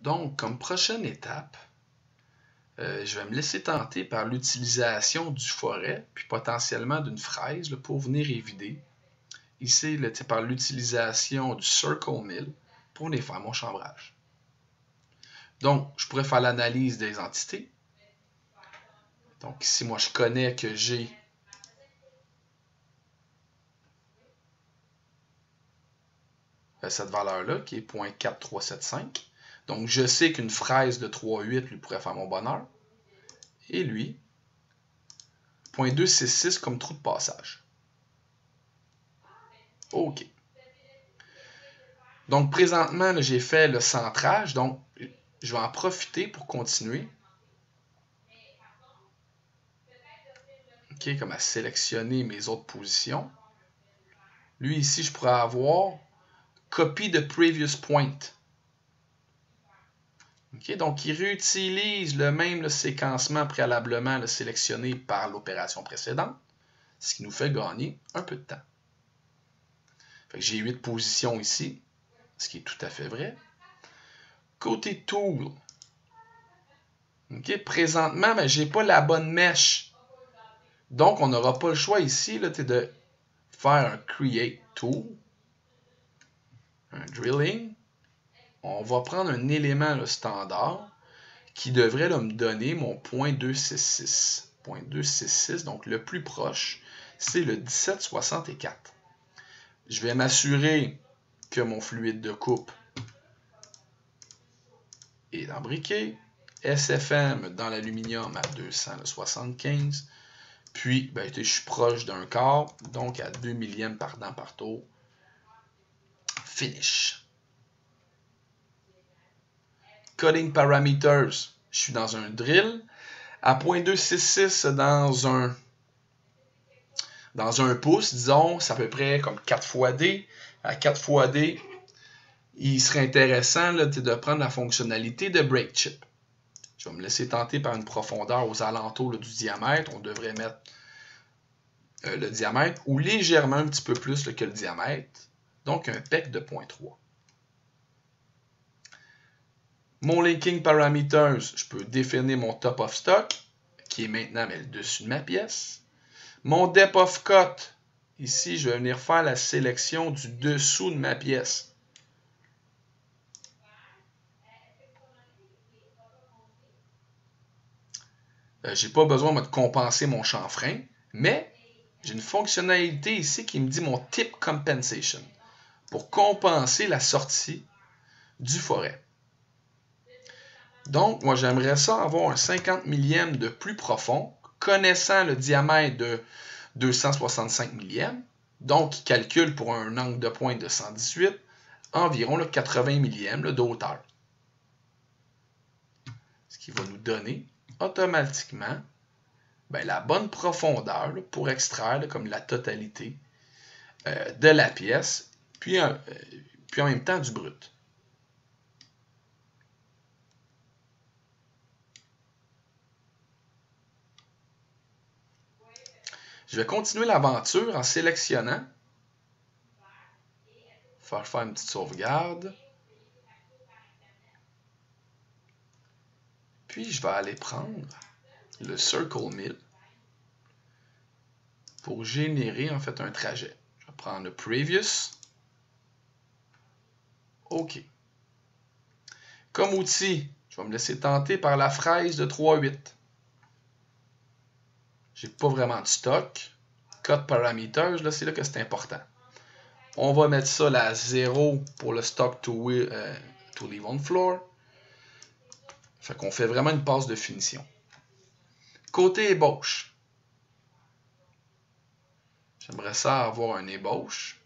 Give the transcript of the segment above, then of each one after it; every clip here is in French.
Donc, comme prochaine étape, je vais me laisser tenter par l'utilisation du forêt, puis potentiellement d'une fraise là, pour venir évider. Ici, là, par l'utilisation du Circle Mill pour venir faire mon chambrage. Donc, je pourrais faire l'analyse des entités. Donc, ici, moi, je connais que j'ai cette valeur-là, qui est 0.4375. Donc, je sais qu'une fraise de 3,8 lui pourrait faire mon bonheur. Et lui, 0.266 comme trou de passage. OK. Donc, présentement, j'ai fait le centrage. Donc, je vais en profiter pour continuer. OK, comme à sélectionner mes autres positions. Lui, ici, je pourrais avoir copy the previous point. Okay, donc, il réutilise le même séquencement préalablement sélectionné par l'opération précédente, ce qui nous fait gagner un peu de temps. J'ai 8 positions ici, ce qui est tout à fait vrai. Côté Tool, okay, présentement, je n'ai pas la bonne mèche. Donc, on n'aura pas le choix ici là, de faire un Create Tool, un Drilling. On va prendre un élément là, standard qui devrait là, me donner mon .266. .266, donc le plus proche, c'est le 1764. Je vais m'assurer que mon fluide de coupe est embriqué. SFM dans l'aluminium à 275. Puis, je suis proche d'un quart, donc à 2 millièmes par dent par tour. Finish. Cutting parameters. Je suis dans un drill. À 0.266 dans un pouce, disons, c'est à peu près comme 4 fois D. À 4 fois D, il serait intéressant là, de prendre la fonctionnalité de break chip. Je vais me laisser tenter par une profondeur aux alentours là, du diamètre. On devrait mettre le diamètre ou légèrement un petit peu plus là, que le diamètre. Donc un PEC de 0.3. Mon linking parameters, je peux définir mon top of stock, qui est maintenant le dessus de ma pièce. Mon depth of cut, ici, je vais venir faire la sélection du dessous de ma pièce. Je n'ai pas besoin de compenser mon chanfrein, mais j'ai une fonctionnalité ici qui me dit mon tip compensation pour compenser la sortie du forêt. Donc, moi, j'aimerais ça avoir un 50 millième de plus profond, connaissant le diamètre de 265 millièmes. Donc, il calcule pour un angle de pointe de 118, environ 80 millièmes de hauteur. Ce qui va nous donner automatiquement la bonne profondeur pour extraire comme la totalité de la pièce, puis en même temps du brut. Je vais continuer l'aventure en sélectionnant. Faire une petite sauvegarde. Puis je vais aller prendre le Circle Mill pour générer en fait un trajet. Je vais prendre le Previous. OK. Comme outil, je vais me laisser tenter par la fraise de 3.8. J'ai pas vraiment de stock. Cut parameters, là, c'est là que c'est important. On va mettre ça à 0 pour le stock to leave on floor. Fait qu'on fait vraiment une passe de finition. Côté ébauche. J'aimerais ça avoir un ébauche.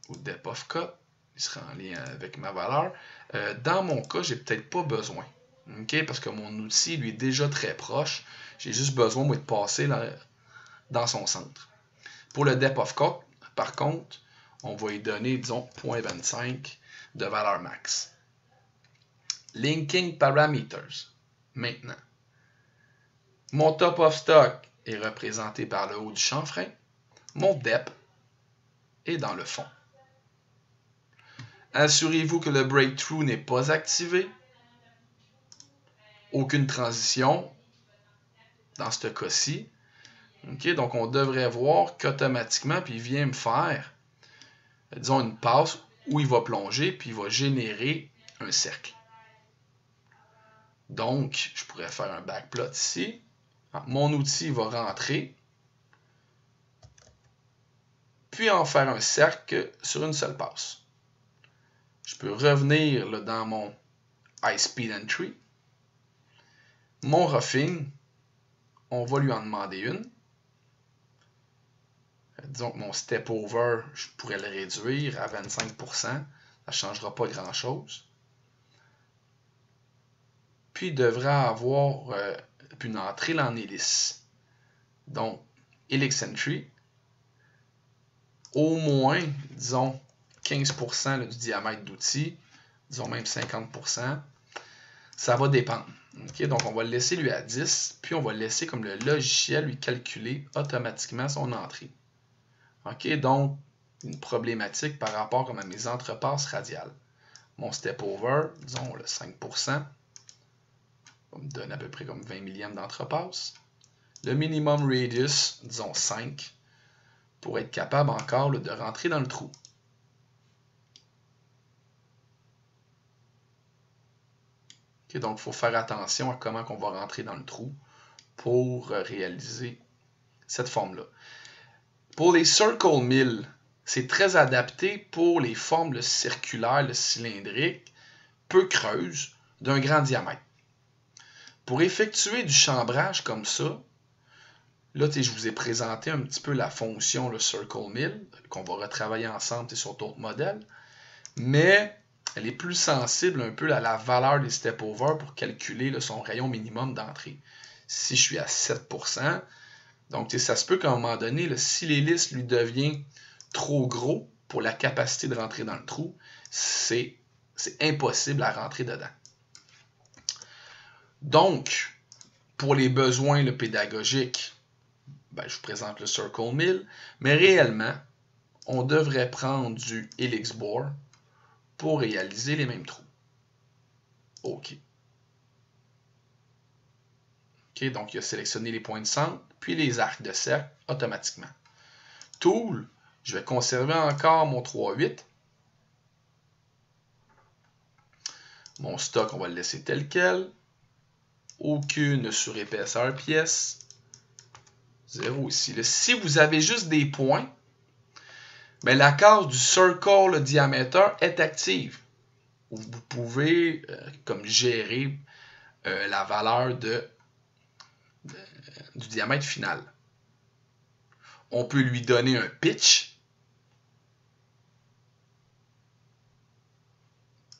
Ou depth of cut. Il sera en lien avec ma valeur. Dans mon cas, j'ai peut-être pas besoin. Okay? Parce que mon outil, lui, est déjà très proche. J'ai juste besoin, moi, de passer dans son centre. Pour le depth of cut, par contre, on va lui donner, disons, 0.25 de valeur max. Linking parameters. Maintenant, mon top of stock est représenté par le haut du chanfrein. Mon depth est dans le fond. Assurez-vous que le breakthrough n'est pas activé. Aucune transition dans ce cas-ci. Okay, donc, on devrait voir qu'automatiquement, puis il vient me faire, disons, une passe où il va plonger, puis il va générer un cercle. Donc, je pourrais faire un backplot ici. Mon outil va rentrer, puis en faire un cercle sur une seule passe. Je peux revenir là, dans mon High Speed Entry. Mon roughing, on va lui en demander une. Disons que mon step over, je pourrais le réduire à 25%. Ça ne changera pas grand-chose. Puis, il devrait avoir une entrée en hélice. Donc, Helix Entry, au moins, disons, 15% là, du diamètre d'outil, disons même 50%, ça va dépendre. Okay? Donc, on va le laisser lui à 10, puis on va laisser comme le logiciel lui calculer automatiquement son entrée. Okay? Donc, une problématique par rapport comme à mes entrepasses radiales. Mon step over, disons le 5%, va me donner à peu près comme 20 millièmes d'entrepasse. Le minimum radius, disons 5, pour être capable encore là, de rentrer dans le trou. Okay, donc, il faut faire attention à comment on va rentrer dans le trou pour réaliser cette forme-là. Pour les circle mills, c'est très adapté pour les formes circulaires, cylindriques, peu creuses, d'un grand diamètre. Pour effectuer du chambrage comme ça, là, je vous ai présenté un petit peu la fonction le circle mill, qu'on va retravailler ensemble sur d'autres modèles, mais elle est plus sensible un peu à la valeur des step over pour calculer là, son rayon minimum d'entrée. Si je suis à 7%, donc ça se peut qu'à un moment donné, là, si l'hélice lui devient trop gros pour la capacité de rentrer dans le trou, c'est impossible à rentrer dedans. Donc, pour les besoins pédagogiques, ben, je vous présente le circle mill, mais réellement, on devrait prendre du helix bore pour réaliser les mêmes trous. OK. OK, donc il a sélectionné les points de centre, puis les arcs de cercle automatiquement. Tool, je vais conserver encore mon 3.8. Mon stock, on va le laisser tel quel. Aucune surépaisseur pièce. 0 ici. Là, si vous avez juste des points, ben, la case du circle diameter est active. Vous pouvez comme gérer la valeur du diamètre final. On peut lui donner un pitch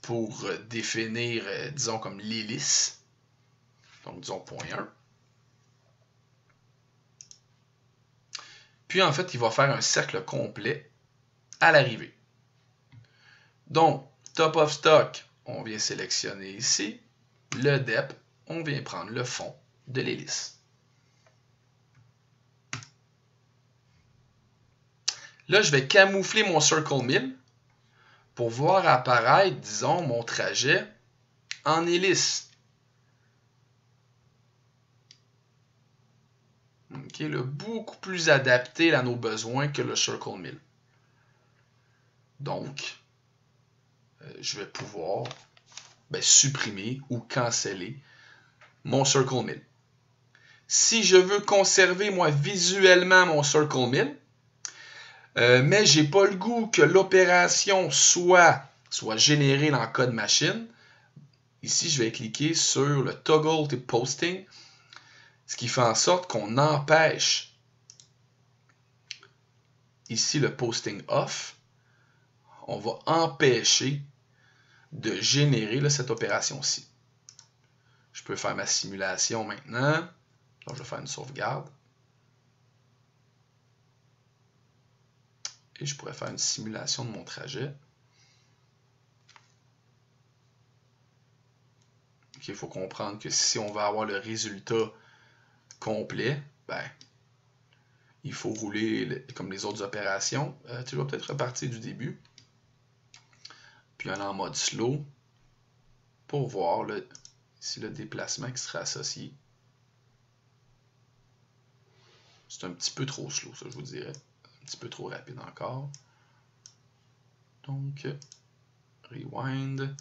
pour définir, disons, comme l'hélice. Donc, disons 0.1. Puis, en fait, il va faire un cercle complet à l'arrivée. Donc, top of stock, on vient sélectionner ici. Le depth, on vient prendre le fond de l'hélice. Là, je vais camoufler mon circle mill pour voir apparaître, disons, mon trajet en hélice. Okay, là, beaucoup plus adapté à nos besoins que le circle mill. Donc, je vais pouvoir supprimer ou canceller mon circle mill. Si je veux conserver, moi, visuellement mon circle mill, mais j'ai pas le goût que l'opération soit générée dans le code machine, ici, je vais cliquer sur le toggle to posting, ce qui fait en sorte qu'on empêche ici le posting off. On va empêcher de générer cette opération-ci. Je peux faire ma simulation maintenant. Donc, je vais faire une sauvegarde. Et je pourrais faire une simulation de mon trajet. Il faut comprendre que si on veut avoir le résultat complet, ben, il faut rouler comme les autres opérations. Tu vas peut-être repartir du début. puis aller en mode slow pour voir ici le déplacement qui sera associé. C'est un petit peu trop slow, ça je vous dirais. Un petit peu trop rapide encore. Donc, rewind.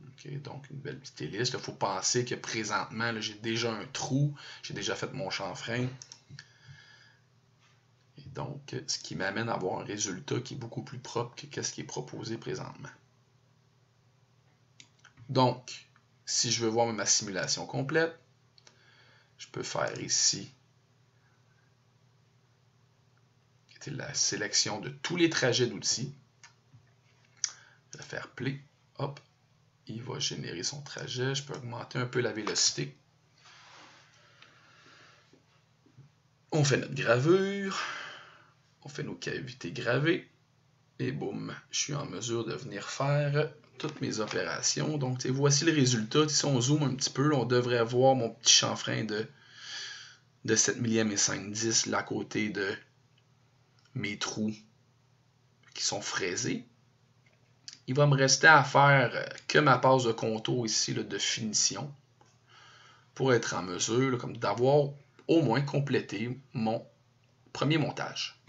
OK, donc une belle petite hélice. Il faut penser que présentement, j'ai déjà un trou. J'ai déjà fait mon chanfrein. Et donc, ce qui m'amène à avoir un résultat qui est beaucoup plus propre que ce qui est proposé présentement. Donc, si je veux voir ma simulation complète, je peux faire ici la sélection de tous les trajets d'outils. Je vais faire play. Hop. Il va générer son trajet. Je peux augmenter un peu la vélocité. On fait notre gravure. On fait nos cavités gravées. Et boum, je suis en mesure de venir faire toutes mes opérations. Donc, voici le résultat. Si on zoome un petit peu, on devrait voir mon petit chanfrein de 7 millième et 5/10 là à côté de mes trous qui sont fraisés. Il va me rester à faire que ma passe de contour ici de finition pour être en mesure d'avoir au moins complété mon premier montage.